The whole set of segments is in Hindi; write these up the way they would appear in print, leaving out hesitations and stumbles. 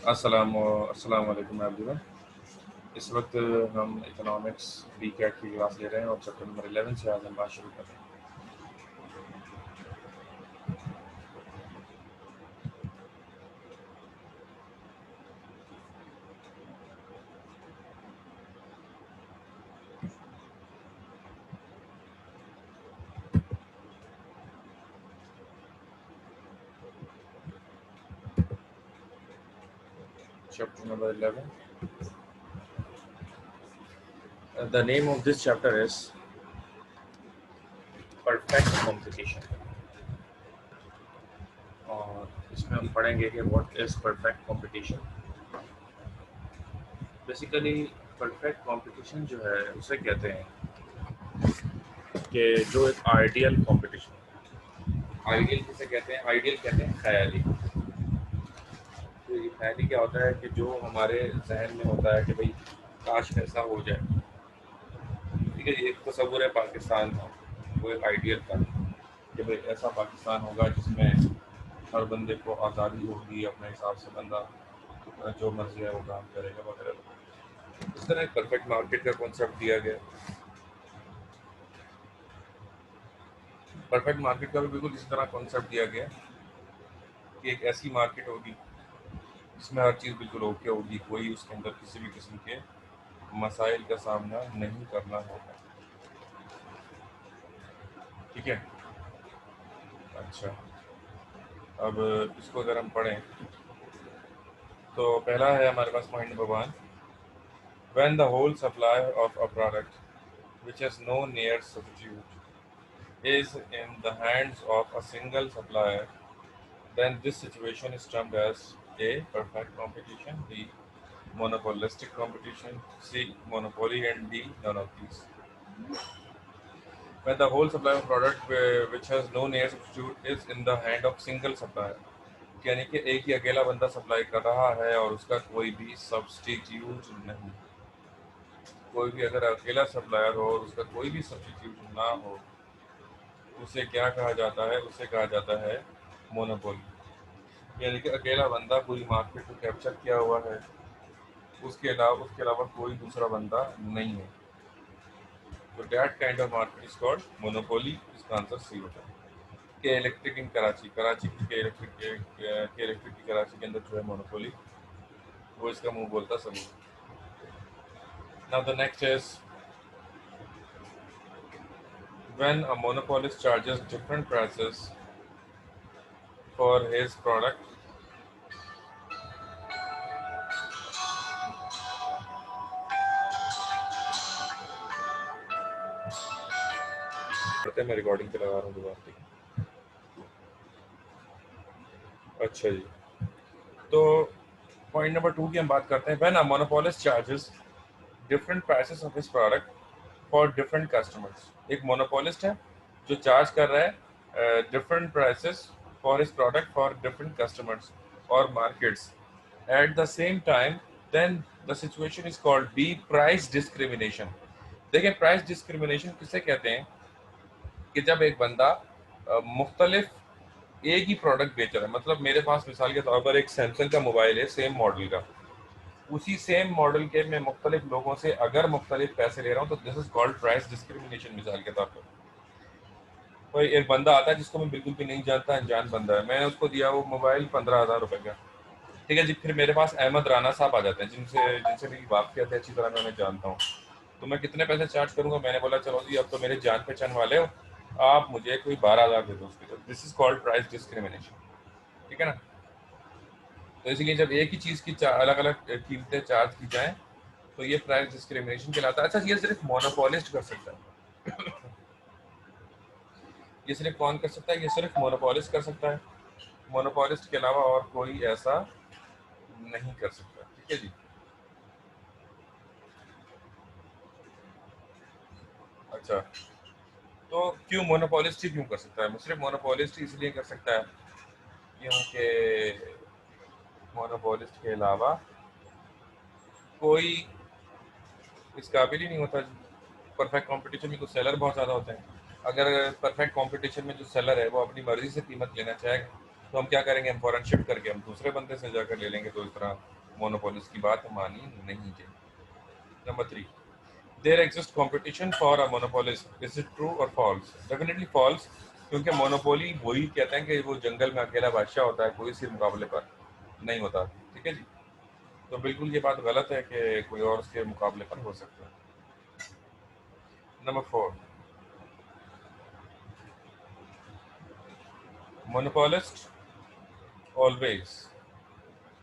अस्सलाम वालेकुम एवरीवन। इस वक्त हम इकोनॉमिक्स बी कैट की क्लास ले रहे हैं और चैप्टर नंबर 11 से आज हम बात शुरू कर रहे हैं। Chapter number 11, the name of this chapter is perfect competition. और इसमें हम पढ़ेंगे कि what is perfect competition. Basically perfect competition जो है उसे कहते हैं कि जो एक आइडियल कॉम्पिटिशन। आइडियल किसे कहते हैं? आइडियल कहते हैं ख्याली। तो ये ख्याली क्या होता है कि जो हमारे जहन में होता है कि भाई काश ऐसा हो जाए। ठीक है, ये एक तस्वुर है पाकिस्तान का, वो एक आइडियल का कि भाई ऐसा पाकिस्तान होगा जिसमें हर बंदे को आज़ादी होगी, अपने हिसाब से बंदा जो मर्जी है वो काम करेगा वगैरह। इस तरह एक परफेक्ट मार्केट का कॉन्सेप्ट दिया गया। परफेक्ट मार्केट का भी बिल्कुल इसी तरह कॉन्सेप्ट दिया गया कि एक ऐसी मार्केट होगी जिसमें हर चीज़ बिल्कुल ओके होगी, कोई उसके अंदर किसी भी किस्म के मसाइल का सामना नहीं करना होगा। ठीक है। अच्छा, अब इसको अगर हम पढ़ें तो पहला है हमारे पास point number 1, when the whole supply of a product which has no near substitute is in the hands of a single supplier, then this situation is termed as A. Perfect competition, B. Monopolistic competition, C. Monopoly, and D. None of these. When the whole supply of product which has no near substitute is in the hand of single supplier, यानी कि एक ही अकेला बंदा सप्लाई कर रहा है और उसका कोई भी सब्सटीट्यूट नहीं। कोई भी अगर अकेला सप्लायर हो और उसका कोई भी सब्सटीट्यूट ना हो, उसे क्या कहा जाता है? उसे कहा जाता है मोनोपोली। यानी कि अकेला बंदा पूरी मार्केट को कैप्चर किया हुआ है, उसके अलावा कोई दूसरा बंदा नहीं है। तो that kind of market is called monopoly. इसका आंसर सी होता है। के इलेक्ट्रिक इन कराची, कराची की के इलेक्ट्रिक की कराची के अंदर जो है मोनोपोली, वो इसका मुंह बोलता सभी। Now the next is when a monopolist charges different prices for his product, पढ़ते मैं रिकॉर्डिंग पे लगा रहा हूँ दोबारा। ठीक है, अच्छा जी। तो पॉइंट नंबर 2 की हम बात करते हैं। when a monopolist charges different prices of his product for different customers, एक मोनोपोलिस्ट है जो चार्ज कर रहा है different prices for his product for different customers और markets at the same time, then the situation is called B price discrimination. देखिए, प्राइस डिस्क्रिमिनेशन किसे कहते हैं कि जब एक बंदा मुख्तलिफ एक ही प्रोडक्ट बेच रहा है। मतलब मेरे पास मिसाल के तौर पर एक सैमसंग का मोबाइल है सेम मॉडल का, उसी सेम मॉडल के मैं मुख्तलिफ लोगों से अगर मुख्तलिफ पैसे ले रहा हूँ तो this is called price discrimination. मिसाल के तौर पर कोई एक बंदा आता है जिसको मैं बिल्कुल भी नहीं जानता, अनजान बंदा है, मैंने उसको दिया वो मोबाइल 15,000 रुपए का। ठीक है जी, फिर मेरे पास अहमद राना साहब आ जाते हैं जिनसे जिनसे मेरी वाकफियत है, अच्छी तरह मैं उन्हें जानता हूँ। तो मैं कितने पैसे चार्ज करूंगा? मैंने बोला चलो जी अब तो मेरे जान पहचान वाले हो, आप मुझे कोई 12,000 दे दो उसके। तो this is called price discrimination. ठीक है ना। तो इसीलिए जब एक ही चीज़ की अलग अलग कीमतें चार्ज की जाएं तो ये प्राइस डिस्क्रिमिनेशन कहलाता है। अच्छा, ये सिर्फ मोनोपोलिस्ट कर सकता है। ये सिर्फ कौन कर सकता है? ये सिर्फ मोनोपोलिस्ट कर सकता है। मोनोपोलिस्ट के अलावा और कोई ऐसा नहीं कर सकता। ठीक है जी। अच्छा, तो क्यों मोनोपोलिस्ट ही क्यों कर सकता है? सिर्फ मोनोपोलिस्ट ही इसलिए कर सकता है क्योंकि मोनोपोलिस्ट के अलावा कोई इस काबिल ही नहीं होता जी। परफेक्ट कंपटीशन में तो सेलर बहुत ज़्यादा होते हैं। अगर परफेक्ट कंपटीशन में जो सेलर है वो अपनी मर्जी से कीमत लेना चाहेगा तो हम क्या करेंगे, हम फौरन शिफ्ट करके हम दूसरे बंदे से जाकर ले लेंगे। तो इस तरह मोनोपोलिस्ट की बात मानी नहीं जाए। Number 3, there exist competition for a monopolist, is it true और फॉल्स? डेफिनेटली फॉल्स, क्योंकि मोनोपोली वही कहते हैं कि वो जंगल में अकेला बादशाह होता है, कोई सी मुकाबले पर नहीं होता। ठीक है जी, तो बिल्कुल ये बात गलत है कि कोई और उसके मुकाबले पर हो सकता है। Number 4, monopolist always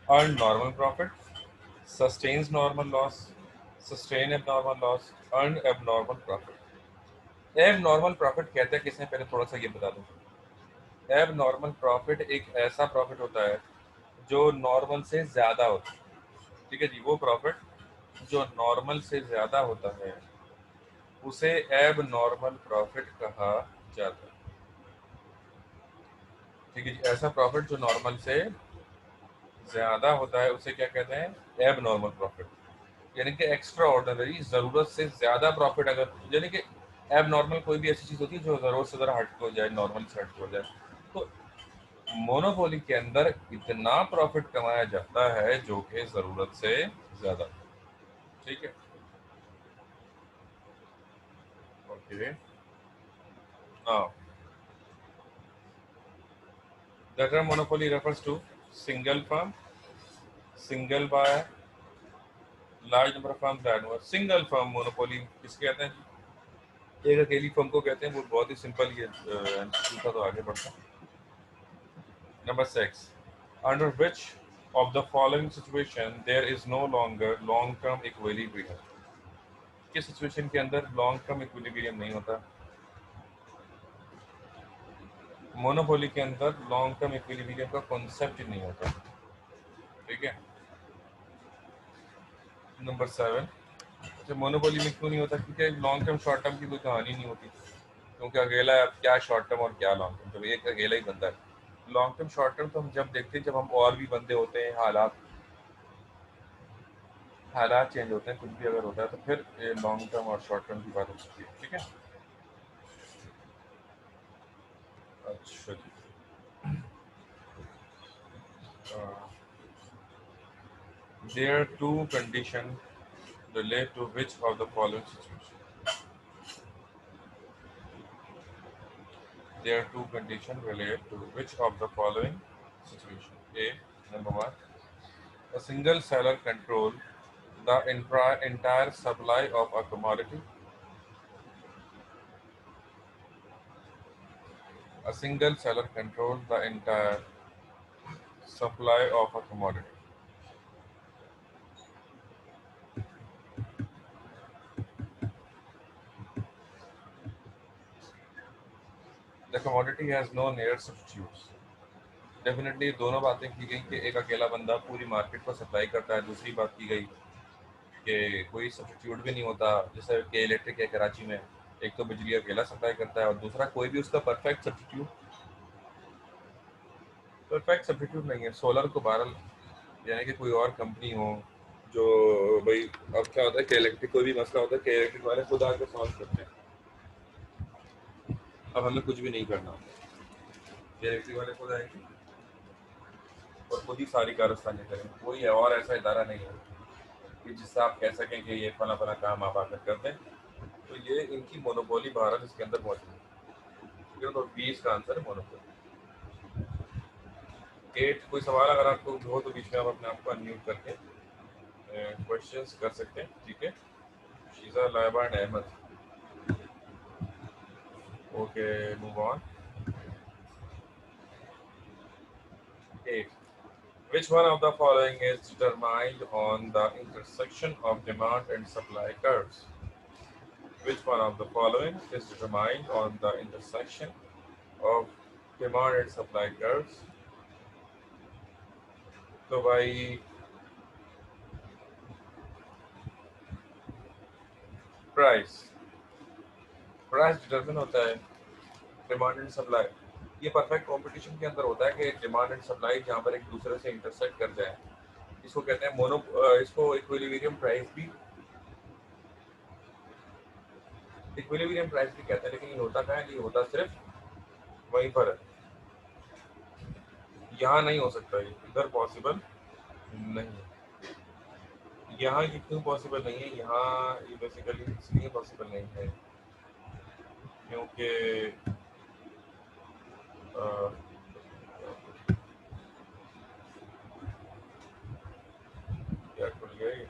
earn normal profit, sustains normal loss, sustain abnormal loss, earn abnormal profit. Abnormal profit कहते हैं किसने, पहले थोड़ा सा ये बता दूं। Abnormal profit एक ऐसा प्रॉफिट होता है जो नॉर्मल से ज्यादा होता है। ठीक है जी, वो प्रॉफिट जो नॉर्मल से ज्यादा होता है उसे एब नॉर्मल प्रॉफिट कहा जाता है। ठीक है जी, ऐसा प्रॉफिट जो नॉर्मल से ज्यादा होता है उसे क्या कहते हैं, एब नॉर्मल प्रॉफिट। यानी कि एक्स्ट्रा ऑर्डिनरी, जरूरत से ज्यादा प्रॉफिट। अगर यानी कि एब नॉर्मल कोई भी ऐसी चीज होती है जो जरूरत से जरा हट हो जाए, नॉर्मल से हट हो जाए। तो मोनोपोली के अंदर इतना प्रॉफिट कमाया जाता है जो कि जरूरत से ज्यादा। ठीक है, ओके। हाँ, the term monopoly refers to single firm, single buyer, large number of firm that work. Single firm monopoly किसके कहते हैं? एक अकेली फर्म को कहते हैं। वो बहुत ही सिंपल, ये था तो आगे बढ़ता है। Number 6. Under which of the following situation there is no longer long-term equilibrium? किस सिचुएशन के अंदर लॉन्ग टर्म इक्विलिब्रियम नहीं होता? मोनोपोली के अंदर लॉन्ग टर्म इक्विलिब्रियम का कॉन्सेप्ट ही नहीं होता। ठीक है। नंबर 7, अच्छा मोनोपोली में क्यों नहीं होता? क्योंकि लॉन्ग टर्म शॉर्ट टर्म की कोई कहानी नहीं होती। क्योंकि अकेला है, अब क्या शॉर्ट टर्म और क्या लॉन्ग टर्म, जब एक अकेला ही बंदा है। लॉन्ग टर्म शॉर्ट टर्म तो हम जब देखते हैं जब हम और भी बंदे होते हैं, हालात हालात चेंज होते हैं, कुछ भी अगर होता है तो फिर लॉन्ग टर्म और शॉर्ट टर्म की बात हो सकती है। ठीक है। अच्छा जी, there are two conditions relate to which of the following situation? There are two conditions relate to which of the following situation? A, number one, a single seller control the entire supply of a commodity. A single seller controls the entire supply of a commodity. The commodity has no near substitutes. Definitely दोनों बातें की गई कि एक अकेला बंदा पूरी मार्केट को सप्लाई करता है। दूसरी बात की गई कि कोई सब्स्टिट्यूट भी नहीं होता, जैसे कि इलेक्ट्रिक है कराची में, एक तो बिजली अकेला सप्लाई करता है और दूसरा कोई भी उसका परफेक्ट सब्स्टिट्यूट नहीं है। सोलर को बहरहाल, यानी कि कोई और कंपनी हो जो, भाई अब क्या होता है कि इलेक्ट्रिक कोई भी मसला होता है कि इलेक्ट्रिक वाले खुद आके सॉल्व करते हैं। अब हमें कुछ भी नहीं करना, इलेक्ट्रिक वाले खुद आएंगे और खुद ही सारी कारस्तानी करेंगे। कोई और ऐसा इदारा नहीं है कि जिससे आप कह सकें कि ये फला फला काम आप आकर कर दें। तो ये इनकी मोनोपोली भारत इसके अंदर मौजूद है। ये तो 20 का आंसर है मोनोपोली। 8, कोई सवाल अगर आपको हो तो बीच में आप अपने आप को अनम्यूट करके क्वेश्चंस कर सकते हैं। ठीक है। Sheeza Laiba and Ahmed, okay move on. 8, which one of the following is determined on the intersection of demand and supply curves? Which one of the following is determined on the intersection of demand and supply curves? तो भाई प्राइस, प्राइस डिटरमिन होता है डिमांड एंड सप्लाई। ये परफेक्ट कंपटीशन के अंदर होता है कि डिमांड एंड सप्लाई जहाँ पर एक दूसरे से इंटरसेक्ट कर जाए, इसको कहते हैं इसको इक्विलिब्रियम प्राइस भी, इक्विलिब्रियम प्राइस भी कहते हैं। लेकिन ये होता क्या है, ये होता सिर्फ वहीं पर है। यहाँ नहीं हो सकता, ये इधर पॉसिबल नहीं। यहाँ ये क्यों पॉसिबल नहीं है, यहाँ ये बेसिकली इसलिए पॉसिबल नहीं है क्योंकि अ, क्या खुल गया ये?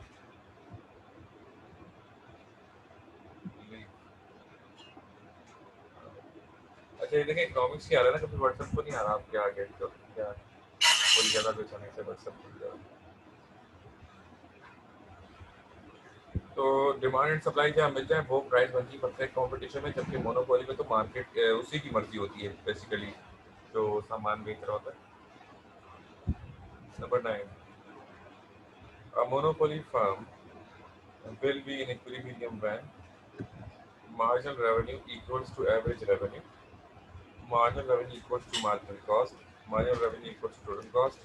अच्छा ये देखिए इकोनॉमिक्स की आ रहा है ना, कभी व्हाट्सएप को नहीं आ रहा आपके आगे तो क्या खुल गया था कुछ होने से व्हाट्सएप खुल गया। तो डिमांड एंड सप्लाई जहाँ मिल जाए वो प्राइस बनती है परफेक्ट कंपटीशन में, जबकि मोनोपोली में तो मार्केट उसी की मर्जी होती है बेसिकली, जो सामान बेच रहा होता है। Number 9, a monopoly firm will be in equilibrium when marginal revenue equals to average revenue, marginal revenue equals to marginal cost, marginal revenue equals to total cost।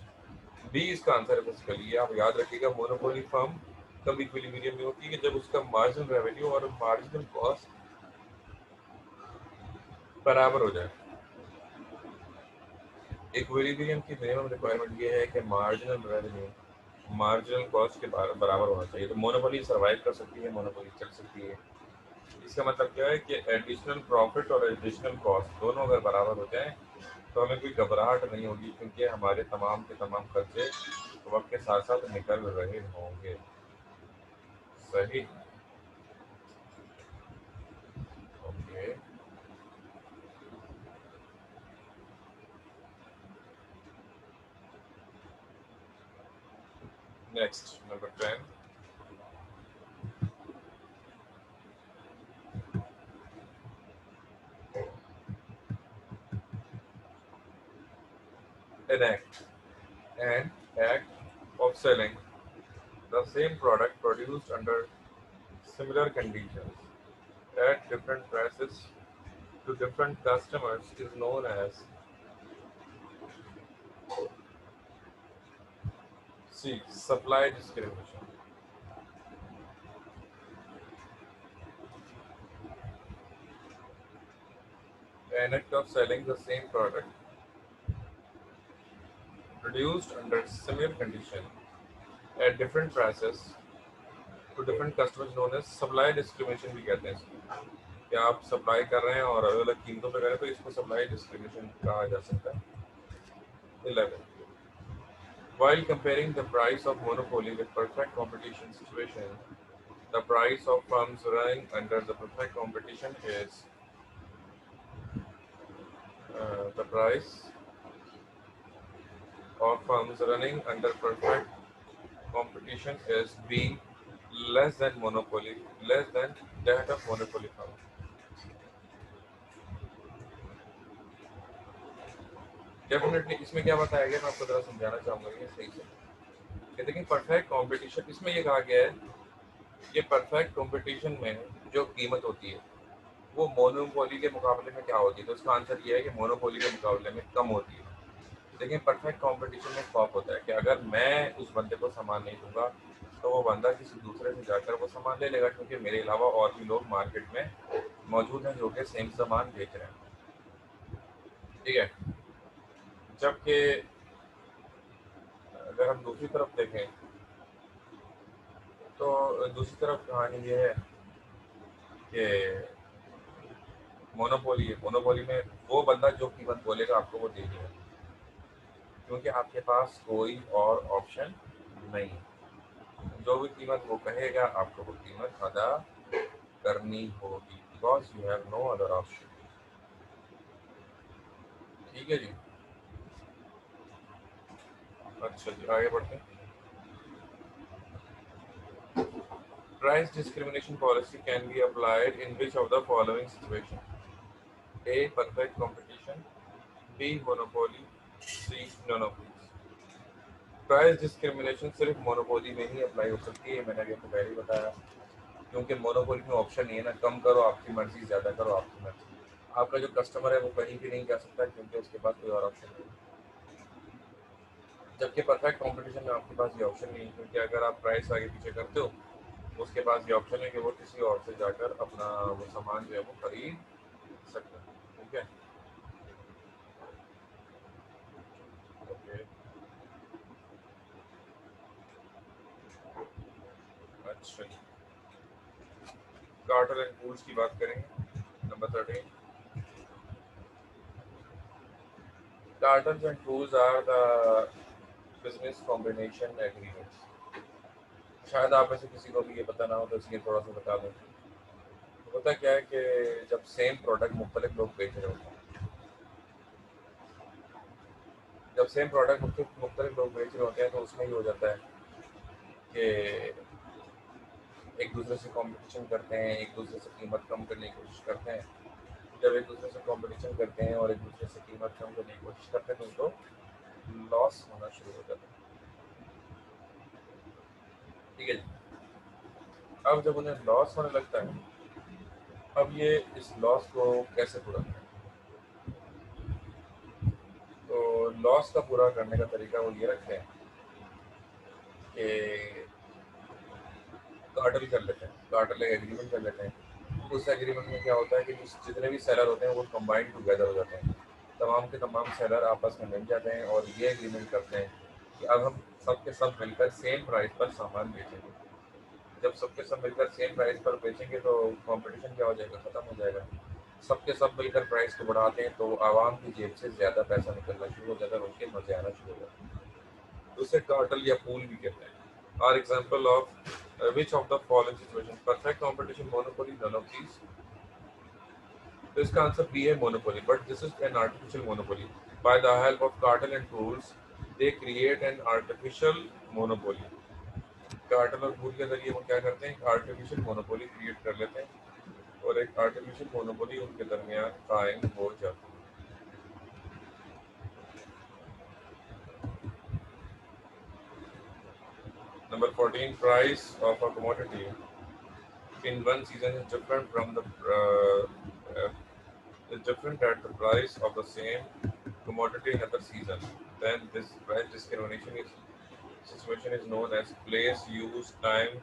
B इसका आंसर है बेसिकली। ये आप याद रखिएगा, मोनोपोली फर्म तब इक्विलिब्रियम में होती है कि जब उसका मार्जिनल रेवेन्यू और मार्जिनल कॉस्ट बराबर हो जाए। इक्विलिब्रियम की मिनिमम रिक्वायरमेंट ये है कि मार्जिनल रेवेन्यू मार्जिनल कॉस्ट के बराबर होना चाहिए। तो मोनोपोली सर्वाइव कर सकती है, मोनोपोली चल सकती है। इसका मतलब क्या है कि एडिशनल प्रॉफिट और एडिशनल कॉस्ट दोनों अगर बराबर हो जाए तो हमें कोई घबराहट नहीं होगी, क्योंकि हमारे तमाम के तमाम खर्चे वक्त के साथ साथ निकल रहे होंगे। सही। Okay, next number 10, enact an act of selling the same product produced under similar conditions at different prices to different customers is known as C. Supply discrimination. An act of selling the same product produced under similar condition at different prices to different customers known as supply discrimination भी कहते हैं इसको। कि आप सप्लाई कर रहे हैं और अलग अलग कीमतों पे कर रहे हैं तो इसको सप्लाई डिस्क्रिमिनेशन कहा जा सकता है। 11, while comparing the price of monopoly with perfect competition situation, the price of firms running under the perfect competition is the price of firms running under perfect competition is B, less than monopoly, less than that of monopoly firm। Definitely इसमें क्या बताया गया, मैं आपको जरा समझाना चाहूंगा ये सही से। कि देखिए परफेक्ट कंपटीशन इसमें ये कहा गया है कि परफेक्ट कंपटीशन में जो कीमत होती है वो मोनोपोली के मुकाबले में क्या होती है, तो इसका आंसर ये है कि मोनोपोली के मुकाबले में कम होती है। लेकिन परफेक्ट कंपटीशन में खौफ होता है कि अगर मैं उस बंदे को सामान नहीं दूंगा तो वो बंदा किसी दूसरे से जाकर वो सामान ले लेगा, क्योंकि मेरे अलावा और भी लोग मार्केट में मौजूद हैं जो कि सेम सामान बेच रहे हैं। ठीक है। जबकि अगर हम दूसरी तरफ देखें तो दूसरी तरफ कहानी ये है कि मोनोपोली है, मोनोपोली में वो बंदा जो कीमत बोलेगा आपको वो देनी है, क्योंकि आपके पास कोई और ऑप्शन नहीं है। जो भी कीमत वो कहेगा आपको वो कीमत अदा करनी होगी, because you have no other option. ठीक है जी। अच्छा जी आगे बढ़ते हैं। Price discrimination policy can be applied in which of the following situation? A perfect competition, B monopoly, C none of these. Price discrimination सिर्फ मोनोपोली में ही अप्लाई हो सकती है, मैंने अभी आपको पहले ही बताया, क्योंकि मोनोपोली में ऑप्शन नहीं है ना, कम करो आपकी मर्जी, ज़्यादा करो आपकी मर्जी। आपका जो कस्टमर है वो कहीं भी नहीं जा सकता क्योंकि उसके पास कोई और ऑप्शन नहीं है। जबकि परफेक्ट कंपटीशन में आपके पास ये ऑप्शन नहीं है, क्योंकि अगर आप प्राइस आगे पीछे करते हो उसके पास ये ऑप्शन है कि वो किसी और से जाकर अपना वो सामान जो है वो खरीद सकता है। ठीक है। ओके। चलिए कार्टर एंड टूल्स की बात करेंगे। Number 13, cartels and tools are the business combination agreements. शायद आप में से किसी को भी ये पता ना हो तो इसलिए थोड़ा सा बता दूं। होता क्या है कि जब सेम प्रोडक्ट मुख्तलिफ लोग बेच रहे होते हैं, जब सेम प्रोडक्ट मुख्तलिफ लोग बेच रहे होते हैं तो उसमें ये हो जाता है कि एक दूसरे से कंपटीशन करते हैं, एक दूसरे से कीमत कम करने की कोशिश करते हैं। जब एक दूसरे से कंपटीशन करते हैं और एक दूसरे से कीमत कम करने की कोशिश करते हैं तो उनको लॉस होना शुरू हो जाता है। ठीक है जी। अब जब उन्हें लॉस होने लगता है, अब ये इस लॉस को कैसे पूरा करें? तो लॉस का पूरा करने का तरीका वो ये रखते हैं कि कार्टेल कर लेते हैं, कार्टेल एक एग्रीमेंट कर लेते हैं। उस एग्रीमेंट में क्या होता है कि जितने भी सेलर होते हैं वो कंबाइंड टुगेदर हो जाते हैं। तमाम के तमाम सेलर आपस में मिल जाते हैं और ये एग्रीमेंट करते हैं कि अब हम सब के सब मिलकर सेम प्राइस पर सामान बेचेंगे। जब सबके सब मिलकर सेम प्राइस पर बेचेंगे तो कंपटीशन क्या हो जाएगा, ख़त्म हो जाएगा। सबके सब मिलकर प्राइस को बढ़ाते हैं तो आवाम की जेब से ज़्यादा पैसा निकलना शुरू हो जाता है और उनके मजे आना शुरू हो जाता है। उसे कार्टेल या पूल भी कहते हैं। Are example of which of the following situation perfect competition monopoly none of these। तो इसका आंसर बी है monopoly, but this is an artificial monopoly. By the help of cartel and tools they create an artificial monopoly. Cartel और टूल के जरिए वो क्या करते हैं, एक आर्टिफिशियल मोनोपोली क्रिएट कर लेते हैं और एक आर्टिफिशियल मोनोपोली उनके दरमियान कायम हो जाती है। Number 14, price of a commodity in one season is different from the uh, is different at the price of the same commodity in another season. Then this price discrimination is situation is known as place, use, time,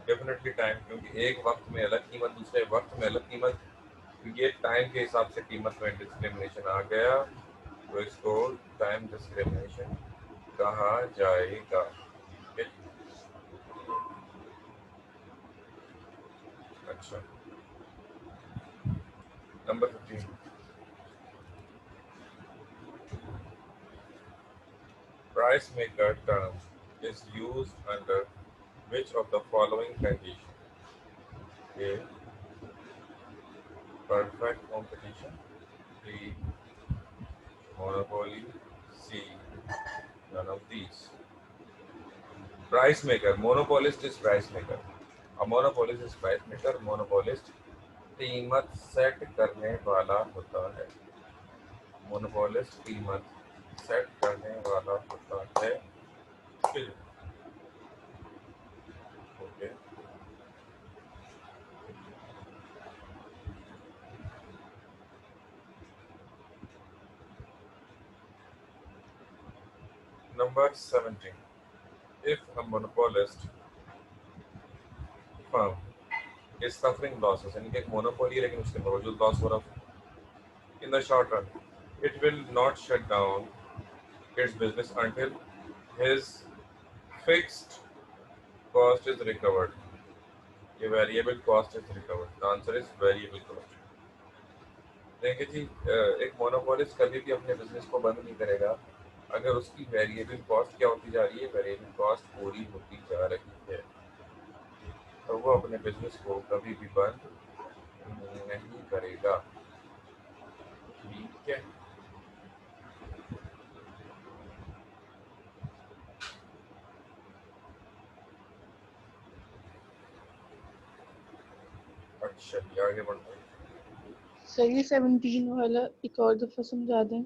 definitely time, क्योंकि एक वक्त में अलग कीमत दूसरे वक्त में अलग कीमत, ये टाइम के हिसाब से कीमत में डिस्क्रिमिनेशन आ गया तो इसको टाइम डिस्क्रिमिनेशन कहा जाएगा। अच्छा, number 15, price maker term is used under which of the following condition? A. Perfect competition. B. Monopoly. C. None of these. Price maker. Monopolist is price maker. A monopolist is price maker. Monopolist कीमत सेट करने वाला होता है। मोनोपोलिस्ट कीमत सेट करने वाला होता है। Okay, number 17, if a monopolist firm is suffering losses, यानी कि एक मोनोपोली है लेकिन उसके बावजूद लॉस हो रहा है, in the short run it will not shut down its business until his fixed cost is recovered. ये variable cost is recovered. The answer is variable cost. देखिए जी, एक मोनोपोलिस्ट कभी भी अपने बिजनेस को बंद नहीं करेगा अगर उसकी वेरिएबल कॉस्ट क्या होती जा रही है, वेरिएबल कॉस्ट पूरी होती जा रही है, तो वो अपने बिजनेस को कभी भी बंद नहीं करेगा। ठीक है, अच्छा जी आगे बढ़ते हैं। सर ये 17 वाला एक और दफा समझा दें।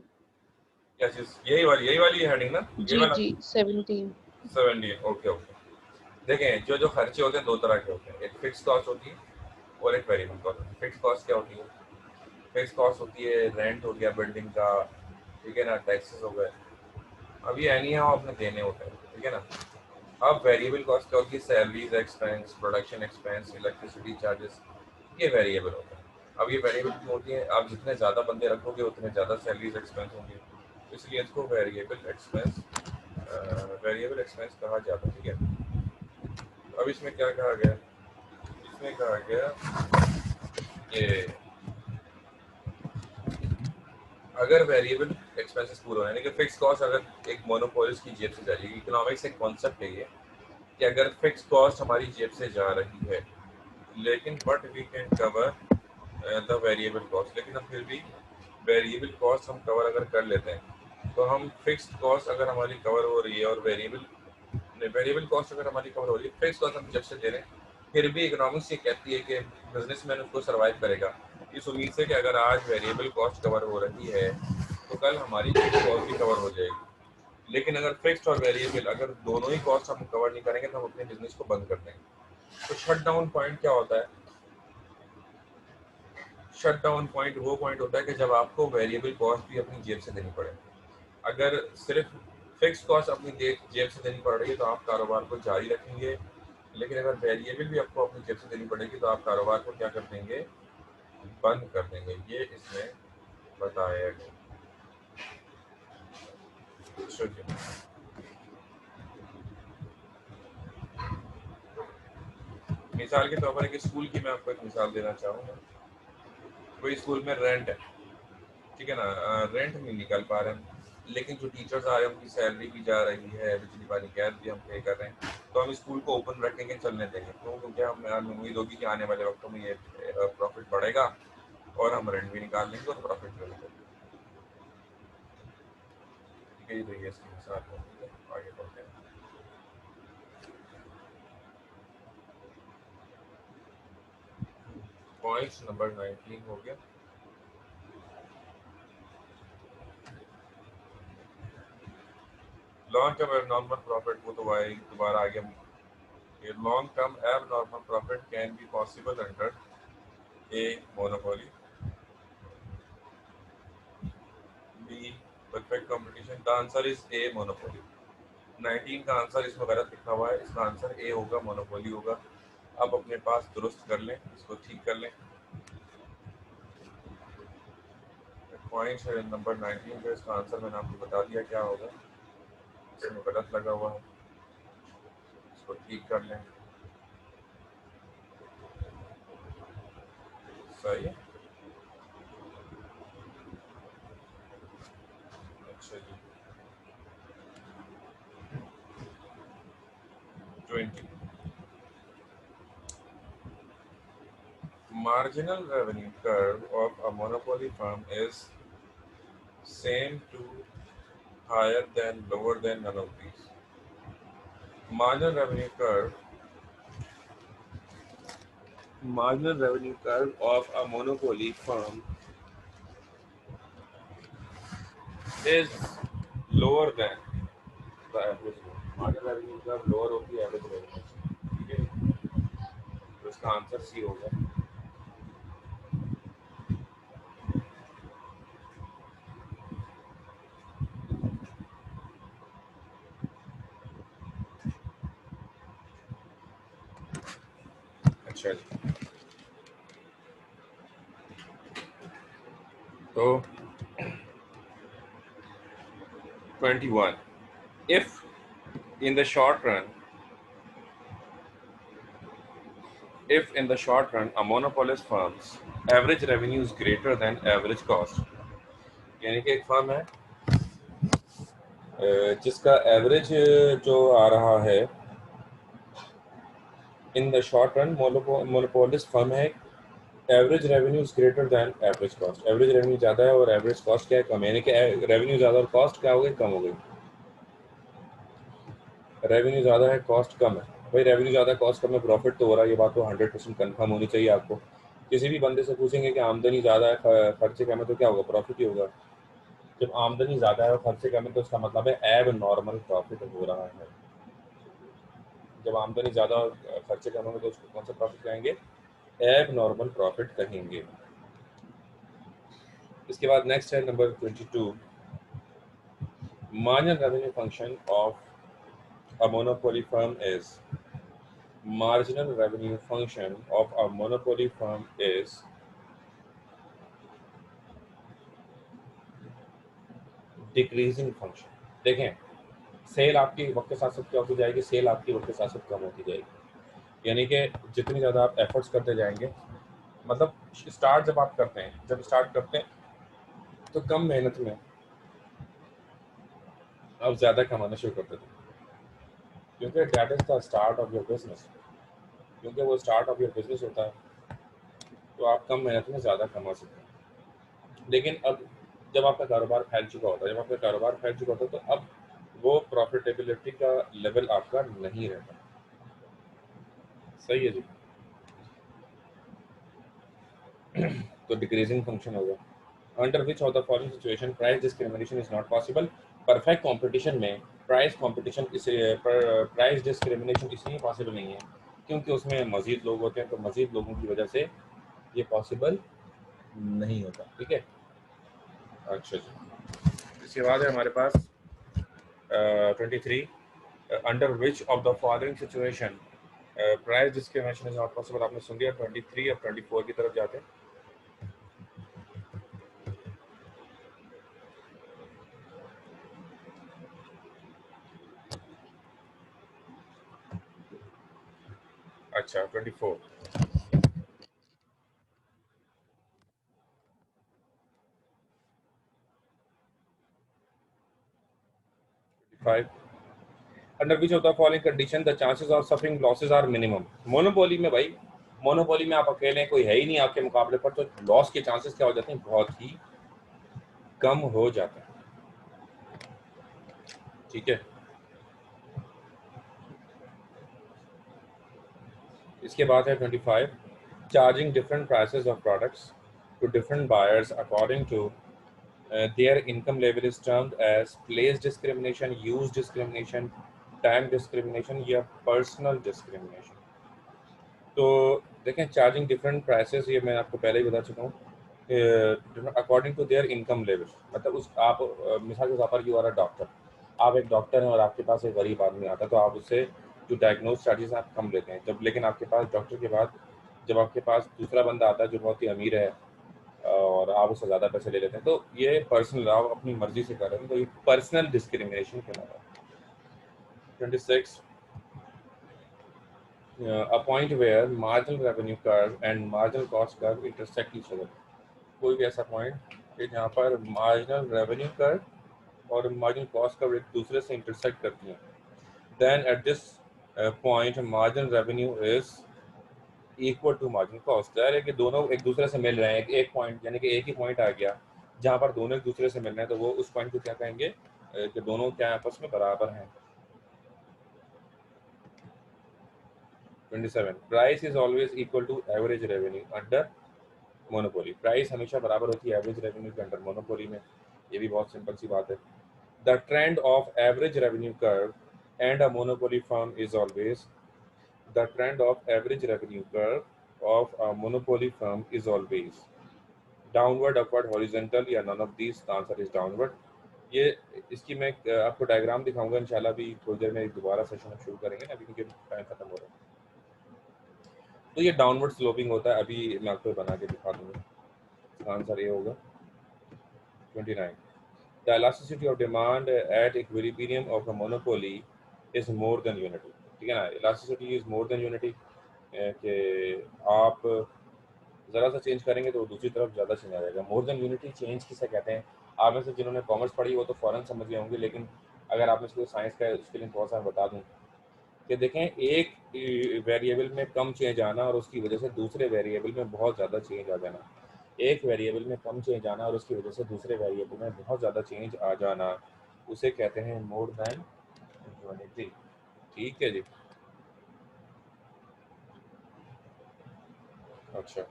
क्या चीज, यही वाली हेडिंग ना, ये जी वाला जी 17। 17। Okay okay. देखें, जो जो खर्चे होते हैं दो तरह के होते हैं, एक फिक्स कॉस्ट होती है और एक वेरिएबल कॉस्ट। फिक्स कॉस्ट क्या होती है? फिक्स कॉस्ट होती है रेंट हो गया बिल्डिंग का, ठीक है ना, टैक्सेस हो गए, अब ये एनी हाउ आपने देने होते हैं, ठीक है ना। अब वेरिएबल कॉस्ट क्या होती है? Salaries expense, production expense, electricity charges, ये वेरिएबल होता है। अब ये वेरिएबल क्यों होती है? आप जितने ज़्यादा बंदे रखोगे उतने ज़्यादा सैलरीज एक्सपेंस होंगे, इसलिए इसको वेरिएबल एक्सपेंस कहा जाता है। ठीक है, अब इसमें क्या कहा गया? इसमें कहा गया कि अगर वेरिएबल एक्सपेंसेस पूरे होने, यानी कि फिक्स कॉस्ट अगर एक मोनोपोलिस्ट की जेब से जा रही है, इकोनॉमिक्स एक कॉन्सेप्ट है ये कि अगर फिक्स कॉस्ट हमारी जेब से जा रही है लेकिन but we can cover the variable cost, लेकिन हम फिर भी वेरिएबल कॉस्ट हम कवर अगर कर लेते हैं तो हम फिक्स्ड कॉस्ट अगर हमारी कवर हो रही है और वेरिएबल कॉस्ट अगर हमारी कवर हो रही है, फिक्स कॉस्ट हम जब से दे रहे हैं, फिर भी इकोनॉमिक्स ये कहती है कि बिजनेसमैन उसको सर्वाइव करेगा इस उम्मीद से कि अगर आज वेरिएबल कॉस्ट कवर हो रही है तो कल हमारी फिक्स कॉस्ट भी कवर हो जाएगी। लेकिन अगर फिक्स्ड और वेरिएबल अगर दोनों ही कॉस्ट हम कवर नहीं करेंगे तो हम अपने बिजनेस को बंद कर देंगे। तो शट डाउन पॉइंट क्या होता है? शट डाउन पॉइंट वो पॉइंट होता है कि जब आपको वेरिएबल कॉस्ट भी अपनी जेब से देनी पड़े। अगर सिर्फ फिक्स कॉस्ट अपनी जेब से देनी पड़ रही है तो आप कारोबार को जारी रखेंगे, लेकिन अगर वेरिएबल भी आपको अपनी जेब से देनी पड़ेगी तो आप कारोबार को क्या कर देंगे? बंद कर देंगे। ये इसमें बताया गया। मिसाल के तौर पर एक स्कूल की मैं आपको एक मिसाल देना चाहूँगा। कोई स्कूल में रेंट है, ठीक है ना, रेंट नहीं निकाल पा रहे हैं, लेकिन जो टीचर्स आ रहे हैं उनकी सैलरी भी जा रही है, बिजली पानी गैस भी हम पे कर रहे हैं, तो हम स्कूल को ओपन रखेंगे, चलने देंगे। क्यों? क्योंकि हमें उम्मीद होगी कि आने वाले वक्तों में ये प्रॉफिट बढ़ेगा और हम रेंट भी निकाल लेंगे और प्रॉफिट भी मिलेगा। ठीक है, ये तो ये इसकी मिसाल है। आगे बढ़ते हैं। पॉइंट नंबर 19 हो गया। लॉन्ग टर्म एबनॉर्मल प्रॉफिट, वो तो भाई दोबारा आगे। Long term abnormal profit can be possible under a monopoly, be perfect competition. The answer is a monopoly. 19 का आंसर इसमें गलत लिखा हुआ है, इसका आंसर ए होगा, मोनोपोली होगा। अब अपने पास दुरुस्त कर लें, इसको ठीक कर लें। पॉइंट है नंबर 19 का, इसका आंसर मैंने आपको बता दिया क्या होगा, इसमें गलत लगा हुआ है, इसको ठीक कर लें। सही है। अच्छा जी, 20 marginal revenue curve of a monopoly firm is same to higher than lower than none of these. Marginal revenue curve of a monopoly firm is lower than the average one. Marginal revenue curve lower होगी average revenue से, ठीक है? तो इसका आंसर सी होगा। अच्छा जी, तो 21, if in the short run a monopolist firm's average revenue is greater than average cost, यानी कि एक फर्म है जिसका एवरेज जो आ रहा है, in the short run monopolist firm है, average revenue is greater than average cost. Average revenue ज़्यादा है और एवरेज कॉस्ट क्या है? कम है, यानी कि रेवेन्यू ज़्यादा और कॉस्ट क्या हो गई? कम हो गई। रेवेन्यू ज़्यादा है, कॉस्ट कम है। भाई रेवेन्यू ज़्यादा, कॉस्ट कम है, प्रॉफिट तो हो रहा है, ये बात तो 100% कन्फर्म होनी चाहिए आपको। किसी भी बंदे से पूछेंगे कि आमदनी ज़्यादा है, खर्चे कम है, तो क्या होगा? प्रॉफिट ही होगा। जब आमदनी ज़्यादा है और खर्चे कम है तो उसका मतलब है एब नॉर्मल प्रॉफिट हो रहा है। जब आमदनी ज़्यादा और खर्चे कम होंगे तो उसको कौन सा प्रॉफिट कहेंगे? एब नॉर्मल प्रॉफिट कहेंगे। इसके बाद नेक्स्ट है number 22, marginal revenue function of a monopoly firm is marginal revenue function of a monopoly firm is decreasing function। देखें, सेल आपकी वक्त के साथ साथ क्या होती जाएगी? सेल आपकी वक्त के साथ साथ कम होती जाएगी। यानी कि जितनी ज़्यादा आप एफर्ट्स करते जाएंगे, मतलब स्टार्ट जब आप करते हैं, जब स्टार्ट करते हैं तो कम मेहनत में आप ज़्यादा कमाना शुरू कर देते हैं, क्योंकि that is the start of your business. क्योंकि वो स्टार्ट ऑफ योर बिजनेस होता है, तो आप कम मेहनत में ज़्यादा कमा सकते हैं। लेकिन अब जब आपका कारोबार फैल चुका होता है, जब आपका कारोबार फैल चुका होता है, तो अब वो प्रॉफिटेबिलिटी का लेवल आपका नहीं रहता। सही है जी। तो डिक्रीजिंग फंक्शन होगा। Under which of the following situation price discrimination is not possible. Perfect competition में प्राइस डिस्क्रिमिनेशन इसलिए पॉसिबल नहीं है क्योंकि उसमें मजीद लोग होते हैं, तो मजीद लोगों की वजह से ये पॉसिबल नहीं होता। ठीक है, अच्छा जी। इसके बाद है हमारे पास 23, under which of the following situation price discrimination is not possible. आपने सुन लिया 23। अब 24 की तरफ जाते हैं। अच्छा 24, 5, under which of the following condition the chances of suffering losses are minimum. Monopoly में भाई, मोनोपोली में आप अकेले, कोई है ही नहीं आपके मुकाबले पर, तो लॉस के चांसेस क्या हो जाते हैं, बहुत ही कम हो जाते हैं। ठीक है, इसके बाद है 25, charging different prices of products to different buyers according to their income level is termed as place discrimination, use discrimination, time discrimination या personal discrimination। तो देखें, चार्जिंग डिफरेंट प्राइसेस, ये मैं आपको पहले ही बता चुका हूँ। According to their income level, मतलब उस आप मिसाल के तौर पर यू आर अ डॉक्टर, आप एक डॉक्टर हैं और आपके पास एक गरीब आदमी आता है, तो आप उससे जो डायग्नोज चार्जेस आप कम लेते हैं। जब लेकिन आपके पास डॉक्टर के बाद जब आपके पास दूसरा बंदा आता है जो बहुत ही अमीर है और आप उससे ज़्यादा पैसे ले लेते हैं, तो ये पर्सनल, आप अपनी मर्जी से कर रहे हैं, तो ये पर्सनल डिस्क्रिमिनेशन कहलाता है। 26, a point where marginal revenue curve and marginal cost curve intersect each other। कोई भी ऐसा पॉइंट कि जहाँ पर मार्जिनल रेवेन्यू कर्व और मार्जिनल कॉस्ट कर्व एक दूसरे से इंटरसेक्ट करती हैं, then at this point marginal revenue is equal to marginal cost. ज़ाहिर है कि दोनों एक दूसरे से मिल रहे हैं, एक पॉइंट, यानी कि एक ही पॉइंट आ गया जहाँ पर दोनों एक दूसरे से मिल रहे हैं, तो वो उस पॉइंट को क्या कहेंगे, कि दोनों क्या आपस में बराबर हैं। 27, price is always equal to average revenue under monopoly. Price हमेशा बराबर होती है एवरेज रेवेन्यू के अंडर मोनोपोली में। ये भी बहुत सिंपल सी बात है। The trend of average revenue curve and a monopoly firm is always, the trend of average revenue curve of a monopoly firm is always downward, upward, horizontal या none of these. The answer is downward. ये इसकी मैं आपको डायग्राम दिखाऊंगा इंशाल्लाह, भी थोड़ी देर में दोबारा सेशन शुरू करेंगे ना, अभी क्योंकि टाइम खत्म हो रहा है। तो ये डाउनवर्ड स्लोपिंग होता है, अभी मैं आपको बना के दिखा दूंगा। आंसर ये होगा 29, the elasticity of demand at equilibrium of a monopoly is more than unity। ठीक है ना, elasticity is more than unity, कि आप ज़रा सा चेंज करेंगे तो वो दूसरी तरफ ज़्यादा चेंज आ जाएगा। मोर देन यूनिटी चेंज किसे कहते हैं, आप में से जिन्होंने कॉमर्स पढ़ी वो तो फ़ौरन समझ गए होंगे, लेकिन अगर आप में से कोई साइंस का है उसके लिए थोड़ा सा बता दूँ कि देखें, एक वेरिएबल में कम चेंज आना और उसकी वजह से दूसरे वेरिएबल में बहुत ज़्यादा चेंज आ जाना, एक वेरिएबल में कम चेंज आना और उसकी वजह से दूसरे वेरिएबल में बहुत ज़्यादा चेंज आ जाना, उसे कहते हैं मोर देन यूनिटी। ठीक है जी। अच्छा,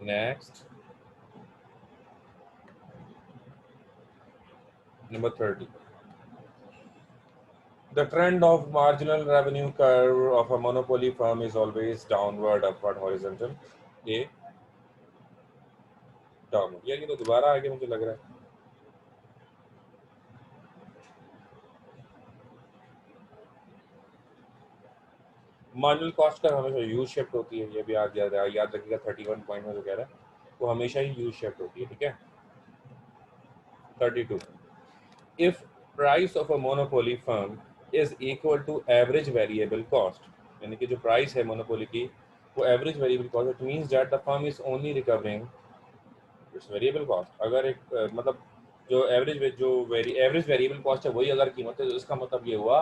next number 30, the trend of marginal revenue curve of a monopoly firm is always downward, upward, horizontal। ये डाउनवर्ड, यानी तो दोबारा आगे मुझे लग रहा है। मार्जिनल कॉस्ट का हमेशा यू शेप्ड होती है, ये भी याद रखिएगा। 31 पॉइंट में जो कह रहा है वो हमेशा ही यू शेप्ड होती है। ठीक है। 32, if price of a monopoly firm is equal to average variable cost, यानी कि जो प्राइस है मोनोपोली की वो average variable cost, it means that the firm is only recovering its variable cost. अगर एक मतलब जो एवरेज वेरिएबल कॉस्ट है वही अगर कीमत है, तो इसका मतलब ये हुआ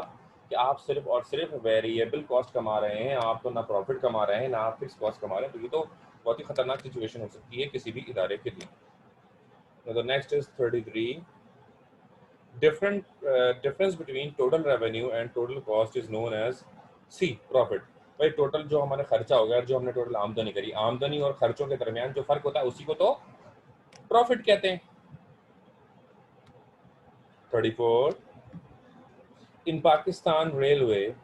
कि आप सिर्फ और सिर्फ वेरिएबल कॉस्ट कमा रहे हैं, आप तो ना प्रॉफिट कमा रहे हैं ना आप फिक्स कॉस्ट कमा रहे हैं। तो ये तो बहुत ही खतरनाक सिचुएशन हो सकती है किसी भी इदारे के लिए। तो next is 33, difference between total revenue and total cost is known as C profit। भाई टोटल जो हमारा खर्चा हो गया, जो हमने टोटल आमदनी करी, आमदनी और खर्चों के दरमियान जो फर्क होता है उसी को तो प्रॉफिट कहते हैं। 34, in Pakistan railway,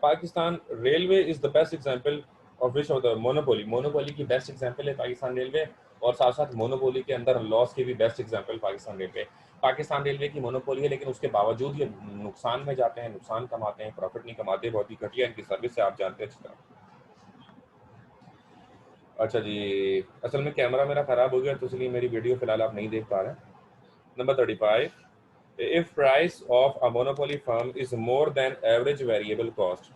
Pakistan railway is the best example of which of the monopoly की बेस्ट एग्जांपल है पाकिस्तान रेलवे, और साथ साथ मोनोपोली के अंदर लॉस की भी बेस्ट एग्जांपल पाकिस्तान रेलवे की मोनोपोली है, लेकिन उसके बावजूद ये नुकसान में जाते हैं, नुकसान कमाते हैं, प्रॉफिट नहीं कमाते, बहुत ही घटिया इनकी सर्विस है, आप जानते हैं अच्छी तरह। अच्छा जी, असल में कैमरा मेरा खराब हो गया तो इसलिए मेरी वीडियो फिलहाल आप नहीं देख पा रहे हैं। Number 35, if price of a monopoly firm is more than average variable cost,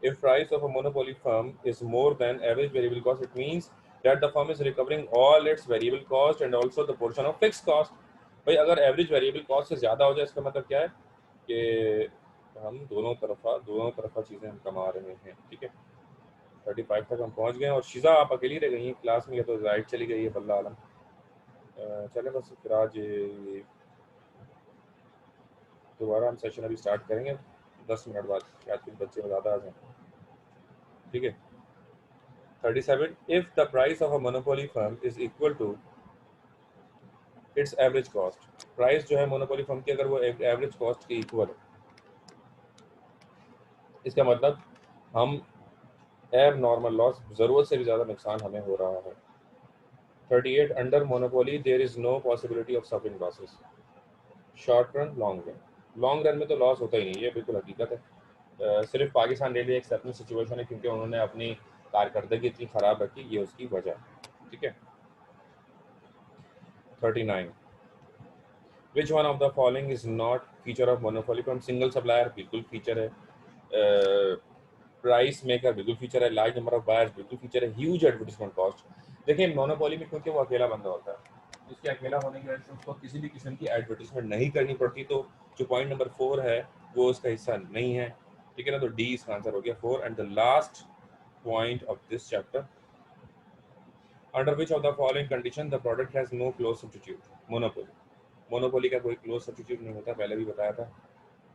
if price of a monopoly firm is more than average variable cost, it means that the firm is recovering all its variable cost and also the portion of fixed cost। भाई अगर एवरेज वेरिएबल कॉस्ट से ज़्यादा हो जाए इसका मतलब क्या है कि हम दोनों तरफा चीज़ें हम कमा रहे हैं। ठीक है, 35 तक हम पहुंच गए और शिजा आप अकेली रह गई हैं क्लास में, या तो राइट चली गई है बल्ला आलम। चले बस फिर आज दोबारा हम सेशन अभी स्टार्ट करेंगे 10 मिनट बाद, शायद कुछ बच्चे ज़्यादा आ जाएं। ठीक है, 37, if the price of a monopoly firm is equal to its average cost, price जो है मोनोपोली फर्म की अगर वो एवरेज कॉस्ट के इक्वल है, इसका मतलब हम एब नॉर्मल लॉस, ज़रूरत से भी ज़्यादा नुकसान हमें हो रहा है। 38, under monopoly there is no possibility of suffering losses, short run long run में तो लॉस होता ही नहीं, ये बिल्कुल हकीकत है। सिर्फ पाकिस्तान रेलवे एक एक्सेप्शनल सिचुएशन है क्योंकि उन्होंने अपनी कारकर्दगी इतनी ख़राब रखी, ये उसकी वजह। ठीक है, 39, which one of the following is not feature of monopoly firm, single supplier बिल्कुल फीचर है, प्राइस मेकर बिल्कुल फीचर है, लार्ज नंबर ऑफ बायर्स बिल्कुल फीचर है, ह्यूज एडवर्टीजमेंट कॉस्ट। देखिए मोनोपोली में क्योंकि वो अकेला बंदा होता है, इसके अकेला होने की वजह से उसको किसी भी किस्म की एडवर्टीजमेंट नहीं करनी पड़ती, तो जो पॉइंट नंबर 4 है वो उसका हिस्सा नहीं है। ठीक है ना, तो डी इसका आंसर हो गया 4। And the last point of this chapter, under which of the following condition the product has no close substitute, monopoly का कोई क्लोज सब्स्टिट्यूट नहीं होता, पहले भी बताया था।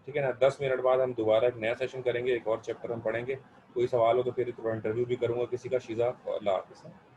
ठीक है ना, 10 मिनट बाद हम दोबारा एक नया सेशन करेंगे, एक और चैप्टर हम पढ़ेंगे। कोई सवाल हो तो फिर थोड़ा इंटरव्यू भी करूंगा किसी का। शिजा और अल्लाह हाफिज़।